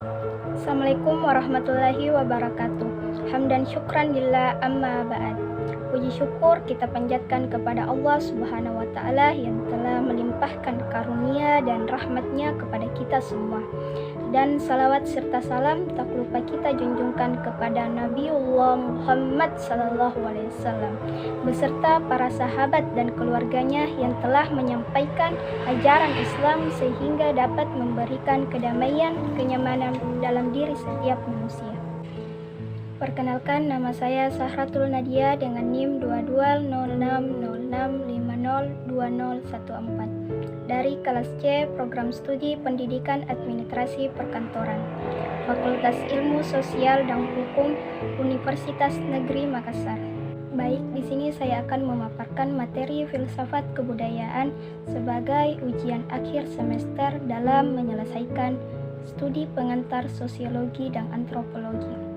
Assalamualaikum warahmatullahi wabarakatuh. Hamdan syukran lillah amma ba'd. Puji syukur kita panjatkan kepada Allah Subhanahu wa Ta'ala yang telah melimpahkan karunia dan rahmatnya kepada kita semua. Dan salawat serta salam tak lupa kita junjungkan kepada Nabiullah Muhammad SAW beserta para sahabat dan keluarganya yang telah menyampaikan ajaran Islam sehingga dapat memberikan kedamaian, kenyamanan dalam diri setiap manusia. Perkenalkan, nama saya Sahratul Nadia dengan NIM 220606502014 dari kelas C Program Studi Pendidikan Administrasi Perkantoran, Fakultas Ilmu Sosial dan Hukum Universitas Negeri Makassar. Baik, di sini saya akan memaparkan materi filsafat kebudayaan sebagai ujian akhir semester dalam menyelesaikan studi pengantar sosiologi dan antropologi.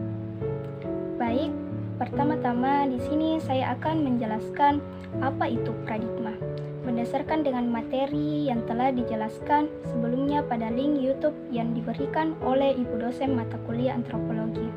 Baik, pertama-tama di sini saya akan menjelaskan apa itu paradigma berdasarkan dengan materi yang telah dijelaskan sebelumnya pada link YouTube yang diberikan oleh Ibu dosen mata kuliah antropologi.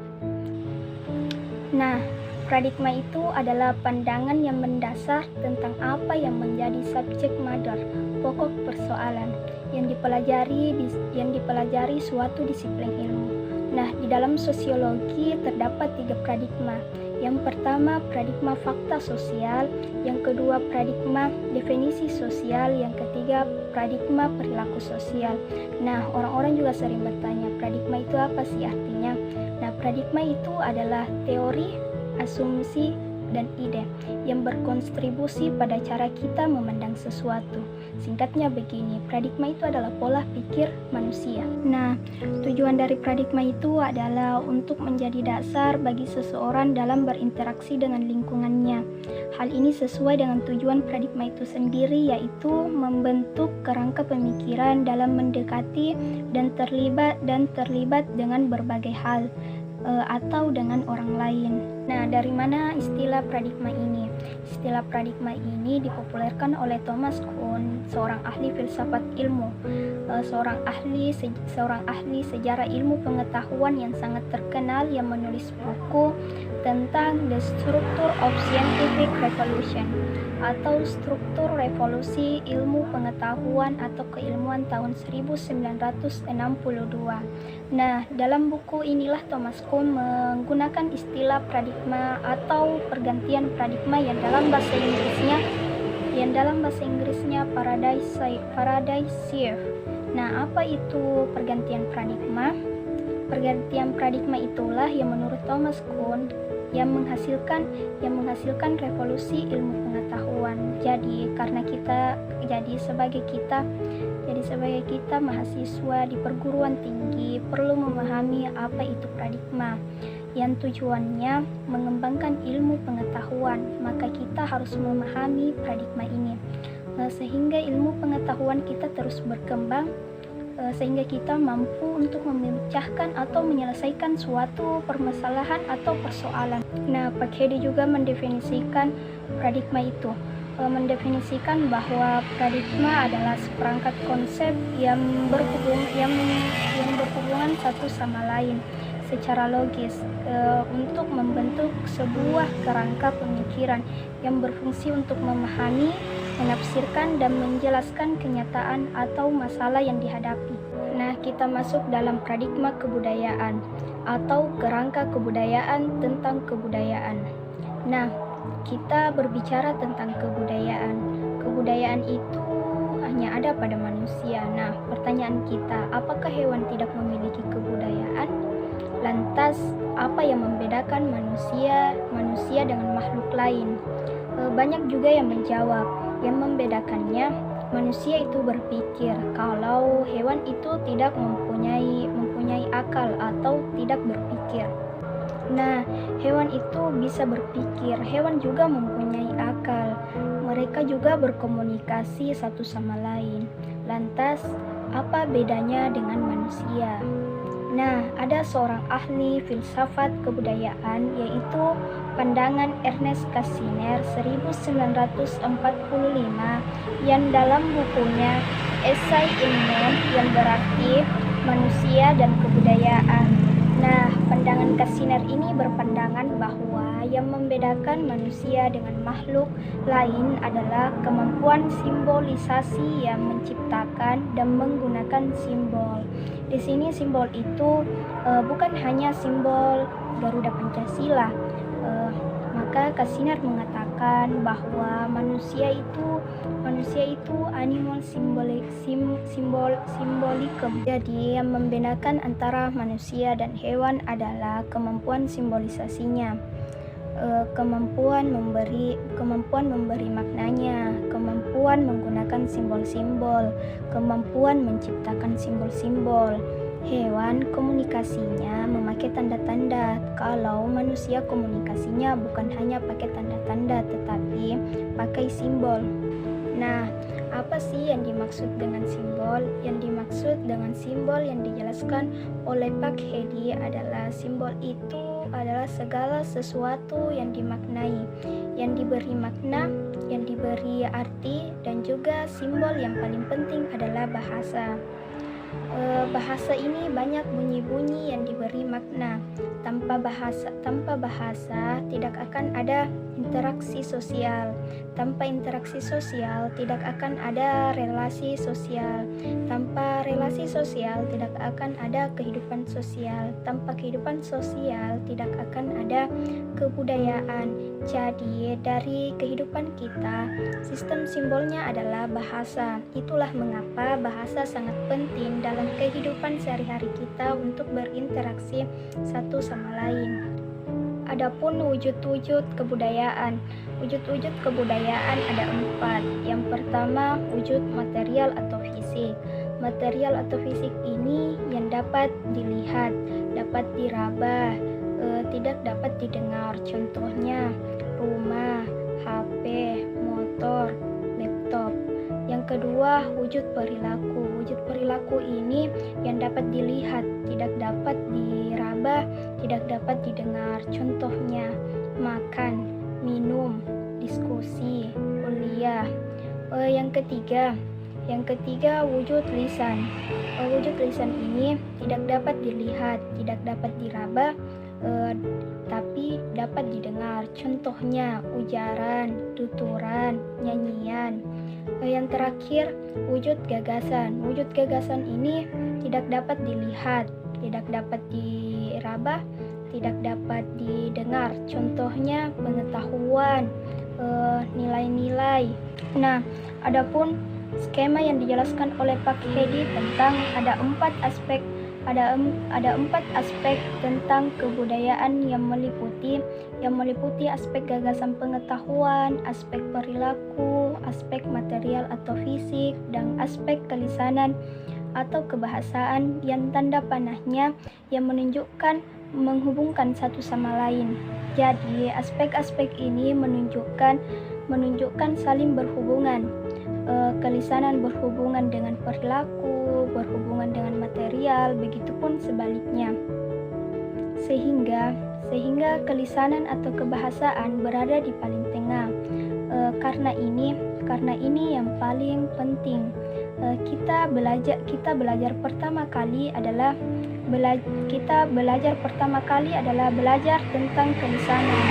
Nah, paradigma itu adalah pandangan yang mendasar tentang apa yang menjadi subjek matter, pokok persoalan yang dipelajari suatu disiplin ilmu. Nah, di dalam sosiologi terdapat 3 paradigma. Yang pertama, paradigma fakta sosial. Yang kedua, paradigma definisi sosial. Yang ketiga, paradigma perilaku sosial. Nah, orang-orang juga sering bertanya, paradigma itu apa sih artinya? Nah, paradigma itu adalah teori, asumsi, dan ide yang berkontribusi pada cara kita memandang sesuatu. Singkatnya begini, paradigma itu adalah pola pikir manusia. Nah, tujuan dari paradigma itu adalah untuk menjadi dasar bagi seseorang dalam berinteraksi dengan lingkungannya. Hal ini sesuai dengan tujuan paradigma itu sendiri, yaitu membentuk kerangka pemikiran dalam mendekati dan terlibat dengan berbagai hal atau dengan orang lain. Nah, dari mana istilah paradigma ini? Istilah paradigma ini dipopulerkan oleh Thomas Kuhn, seorang ahli filsafat ilmu, seorang ahli sejarah ilmu pengetahuan yang sangat terkenal yang menulis buku tentang The Structure of Scientific Revolution atau struktur revolusi ilmu pengetahuan atau keilmuan tahun 1962. Nah, dalam buku inilah Thomas Kuhn menggunakan istilah paradigma atau pergantian paradigma yang dalam bahasa Inggrisnya paradise shift. Nah, apa itu pergantian paradigma? Pergantian paradigma itulah yang menurut Thomas Kuhn yang menghasilkan revolusi ilmu pengetahuan. Jadi sebagai kita mahasiswa di perguruan tinggi perlu memahami apa itu paradigma yang tujuannya mengembangkan ilmu pengetahuan. Maka kita harus memahami paradigma ini sehingga ilmu pengetahuan kita terus berkembang, sehingga kita mampu untuk memecahkan atau menyelesaikan suatu permasalahan atau persoalan. Nah, Pak Hedi juga mendefinisikan paradigma itu, mendefinisikan bahwa paradigma adalah seperangkat konsep yang berhubungan satu sama lain secara logis untuk membentuk sebuah kerangka pemikiran yang berfungsi untuk memahami, menafsirkan, dan menjelaskan kenyataan atau masalah yang dihadapi. Nah, kita masuk dalam paradigma kebudayaan atau kerangka kebudayaan tentang kebudayaan. Nah, kita berbicara tentang kebudayaan. Kebudayaan itu hanya ada pada manusia. Nah, pertanyaan kita, apakah hewan tidak memiliki kebudayaan? Lantas, apa yang membedakan manusia dengan makhluk lain? Banyak juga yang menjawab, yang membedakannya manusia itu berpikir, kalau hewan itu tidak mempunyai akal atau tidak berpikir. Nah, hewan itu bisa berpikir, hewan juga mempunyai akal. Mereka juga berkomunikasi satu sama lain. Lantas, apa bedanya dengan manusia? Nah, ada seorang ahli filsafat kebudayaan yaitu pandangan Ernest Casimir 1945 yang dalam bukunya Esai Ilmiah yang berarti Manusia dan Kebudayaan Kasinar ini berpandangan bahwa yang membedakan manusia dengan makhluk lain adalah kemampuan simbolisasi yang menciptakan dan menggunakan simbol. Di sini simbol itu bukan hanya simbol Garuda Pancasila. Maka Kasinar mengatakan bahwa manusia itu animal symbolic. Jadi yang membedakan antara manusia dan hewan adalah kemampuan simbolisasinya, kemampuan memberi maknanya, kemampuan menggunakan simbol-simbol, kemampuan menciptakan simbol-simbol. Hewan komunikasinya memakai tanda-tanda, kalau manusia komunikasinya bukan hanya pakai tanda-tanda tetapi pakai simbol. Nah, apa sih yang dimaksud dengan simbol? Yang dimaksud dengan simbol yang dijelaskan oleh Pak Hedi adalah simbol itu adalah segala sesuatu yang dimaknai, yang diberi makna, yang diberi arti, dan juga simbol yang paling penting adalah bahasa. Bahasa ini banyak bunyi-bunyi yang diberi makna. Tanpa bahasa tidak akan ada interaksi sosial. Tanpa interaksi sosial tidak akan ada relasi sosial. Tanpa relasi sosial tidak akan ada kehidupan sosial. Tanpa kehidupan sosial tidak akan ada kebudayaan. Jadi dari kehidupan kita, sistem simbolnya adalah bahasa. Itulah mengapa bahasa sangat penting dalam kehidupan sehari-hari kita untuk berinteraksi satu sama lain. Adapun wujud-wujud kebudayaan. Wujud-wujud kebudayaan ada 4. Yang pertama, wujud material atau fisik. Material atau fisik ini yang dapat dilihat, dapat diraba, tidak dapat didengar. Contohnya, rumah, HP, motor, laptop. Yang kedua, wujud perilaku. Wujud perilaku ini yang dapat dilihat, tidak dapat diraba, tidak dapat didengar. Contohnya, makan, minum, diskusi, kuliah. Yang ketiga, wujud lisan. Wujud lisan ini tidak dapat dilihat, tidak dapat diraba, tapi dapat didengar. Contohnya, ujaran, tuturan, nyanyian. Yang terakhir, wujud gagasan. Wujud gagasan ini tidak dapat dilihat, tidak dapat diraba, tidak dapat didengar. Contohnya pengetahuan, nilai-nilai. Nah, adapun skema yang dijelaskan oleh Pak Hedi tentang ada empat aspek tentang kebudayaan yang meliputi aspek gagasan pengetahuan, aspek perilaku, aspek material atau fisik, dan aspek kelisanan atau kebahasaan yang tanda panahnya yang menghubungkan satu sama lain. Jadi aspek-aspek ini menunjukkan saling berhubungan. Kelisanan berhubungan dengan perilaku, berhubungan dengan material, begitupun sebaliknya. Sehingga kelisanan atau kebahasaan berada di paling tengah. Karena ini yang paling penting. Kita belajar pertama kali adalah belajar tentang kelisanan.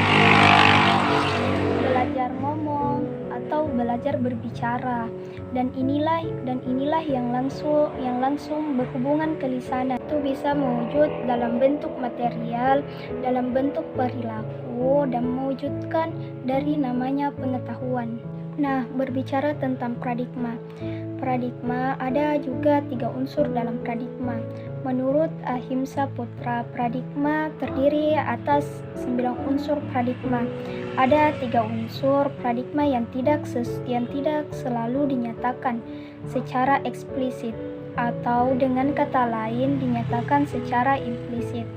Belajar ngomong atau belajar berbicara, dan inilah yang langsung berhubungan kelisanan. Itu bisa mewujud dalam bentuk material, dalam bentuk perilaku, dan mewujudkan dari namanya pengetahuan. Nah, berbicara tentang paradigma. Paradigma ada juga 3 unsur dalam paradigma. Menurut Ahimsa Putra, paradigma terdiri atas 9 unsur paradigma. Ada 3 unsur paradigma yang tidak selalu dinyatakan secara eksplisit, atau dengan kata lain dinyatakan secara implisit,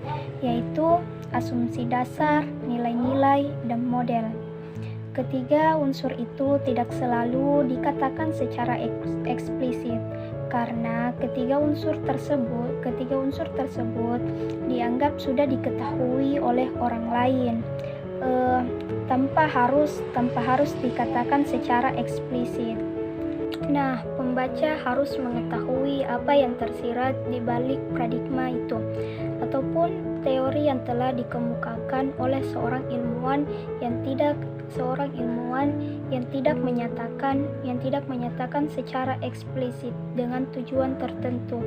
yaitu asumsi dasar, nilai-nilai, dan model. Ketiga unsur itu tidak selalu dikatakan secara eksplisit, karena ketiga unsur tersebut dianggap sudah diketahui oleh orang lain, tanpa harus dikatakan secara eksplisit. Nah, pembaca harus mengetahui apa yang tersirat di balik paradigma itu. ataupun teori yang telah dikemukakan oleh seorang ilmuwan yang tidak menyatakan secara eksplisit dengan tujuan tertentu.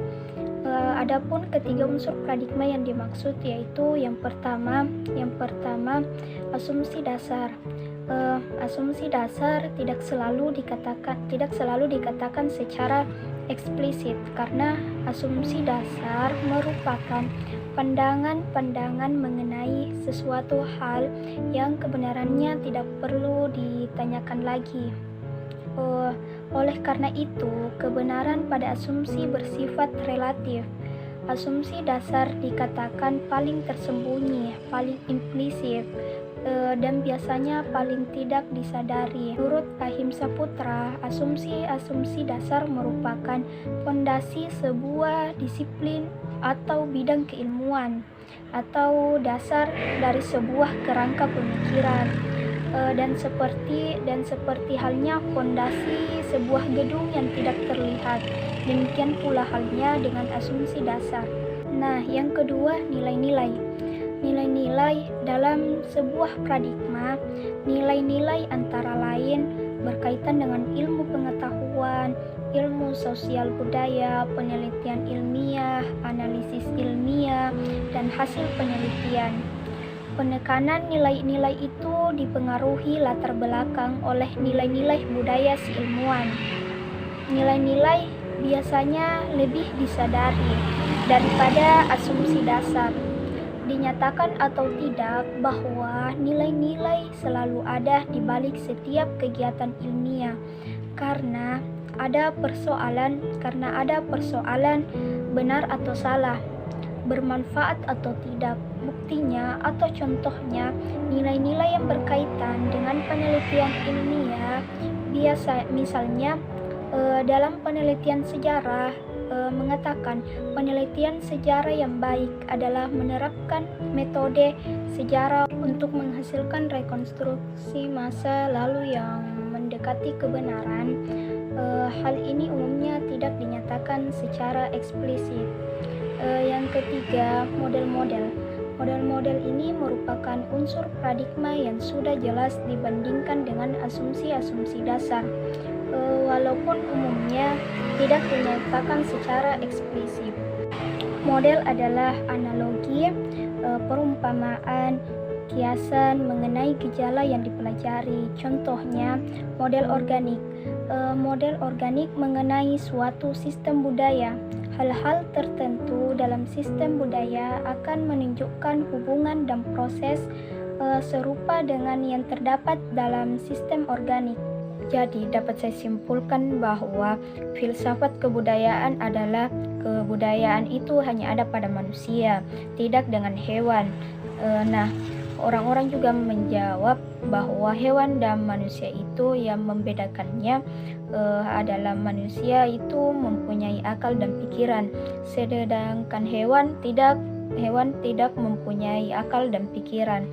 Adapun ketiga unsur paradigma yang dimaksud yaitu yang pertama asumsi dasar. Asumsi dasar tidak selalu dikatakan secara eksplisit karena asumsi dasar merupakan pandangan mengenai sesuatu hal yang kebenarannya tidak perlu ditanyakan lagi. Oleh karena itu, kebenaran pada asumsi bersifat relatif. Asumsi dasar dikatakan paling tersembunyi, paling implisit, dan biasanya paling tidak disadari. Menurut Ahimsa Putra, asumsi dasar merupakan fondasi sebuah disiplin atau bidang keilmuan, atau dasar dari sebuah kerangka pemikiran. Dan seperti halnya fondasi sebuah gedung yang tidak terlihat, demikian pula halnya dengan asumsi dasar. Nah, yang kedua, nilai-nilai. Nilai-nilai dalam sebuah paradigma, nilai-nilai antara lain berkaitan dengan ilmu pengetahuan, ilmu sosial budaya, penelitian ilmiah, analisis ilmiah, dan hasil penelitian. Penekanan nilai-nilai itu dipengaruhi latar belakang oleh nilai-nilai budaya si ilmuwan. Nilai-nilai biasanya lebih disadari daripada asumsi dasar. Dinyatakan atau tidak bahwa nilai-nilai selalu ada di balik setiap kegiatan ilmiah karena ada persoalan benar atau salah, bermanfaat atau tidak. Buktinya atau contohnya, nilai-nilai yang berkaitan dengan penelitian ilmiah, misalnya dalam penelitian sejarah, mengatakan penelitian sejarah yang baik adalah menerapkan metode sejarah untuk menghasilkan rekonstruksi masa lalu yang mendekati kebenaran. Hal ini umumnya tidak dinyatakan secara eksplisit. Yang ketiga, model-model. Model-model ini merupakan unsur paradigma yang sudah jelas dibandingkan dengan asumsi-asumsi dasar, walaupun umumnya tidak dinyatakan secara eksplisit. Model adalah analogi, perumpamaan, kiasan mengenai gejala yang dipelajari. Contohnya, model organik. Model organik mengenai suatu sistem budaya. Hal-hal tertentu dalam sistem budaya akan menunjukkan hubungan dan proses serupa dengan yang terdapat dalam sistem organik. Jadi dapat saya simpulkan bahwa filsafat kebudayaan adalah kebudayaan itu hanya ada pada manusia, tidak dengan hewan. Orang-orang juga menjawab bahwa hewan dan manusia itu yang membedakannya adalah manusia itu mempunyai akal dan pikiran, sedangkan hewan tidak mempunyai akal dan pikiran.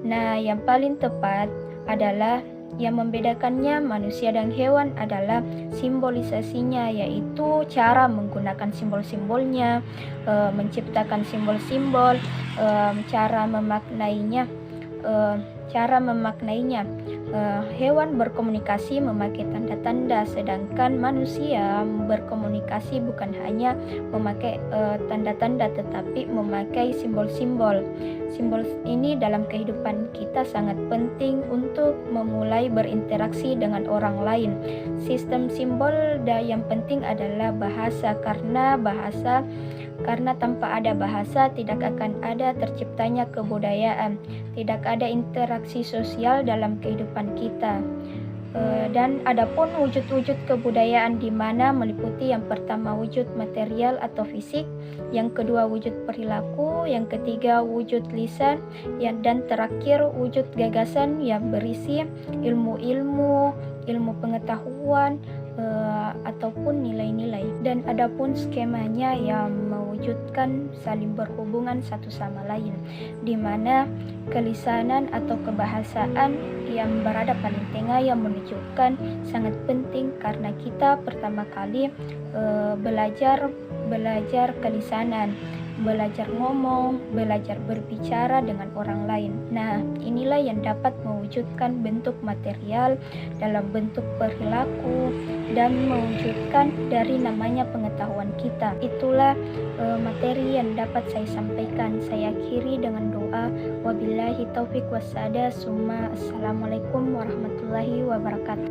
Nah, yang paling tepat adalah yang membedakannya manusia dan hewan adalah simbolisasinya, yaitu cara menggunakan simbol-simbolnya, menciptakan simbol-simbol, cara memaknainya. Hewan berkomunikasi memakai tanda-tanda, sedangkan manusia berkomunikasi bukan hanya memakai tanda-tanda tetapi memakai simbol-simbol. Simbol ini dalam kehidupan kita sangat penting untuk memulai berinteraksi dengan orang lain. Sistem simbol yang penting adalah bahasa, karena tanpa ada bahasa tidak akan ada terciptanya kebudayaan, tidak ada interaksi sosial dalam kehidupan kita. Dan adapun wujud-wujud kebudayaan di mana meliputi yang pertama wujud material atau fisik, yang kedua wujud perilaku, yang ketiga wujud lisan, dan terakhir wujud gagasan yang berisi ilmu pengetahuan ataupun nilai-nilai. Dan adapun skemanya yang mewujudkan saling berhubungan satu sama lain, di mana kelisanan atau kebahasaan yang berada paling tengah yang menunjukkan sangat penting karena kita pertama kali belajar kelisanan belajar ngomong, belajar berbicara dengan orang lain. Nah, inilah yang dapat mewujudkan bentuk material dalam bentuk perilaku dan mewujudkan dari namanya pengetahuan kita. Itulah materi yang dapat saya sampaikan. Saya akhiri dengan doa. Wabillahi taufik wassadah. Summa assalamualaikum warahmatullahi wabarakatuh.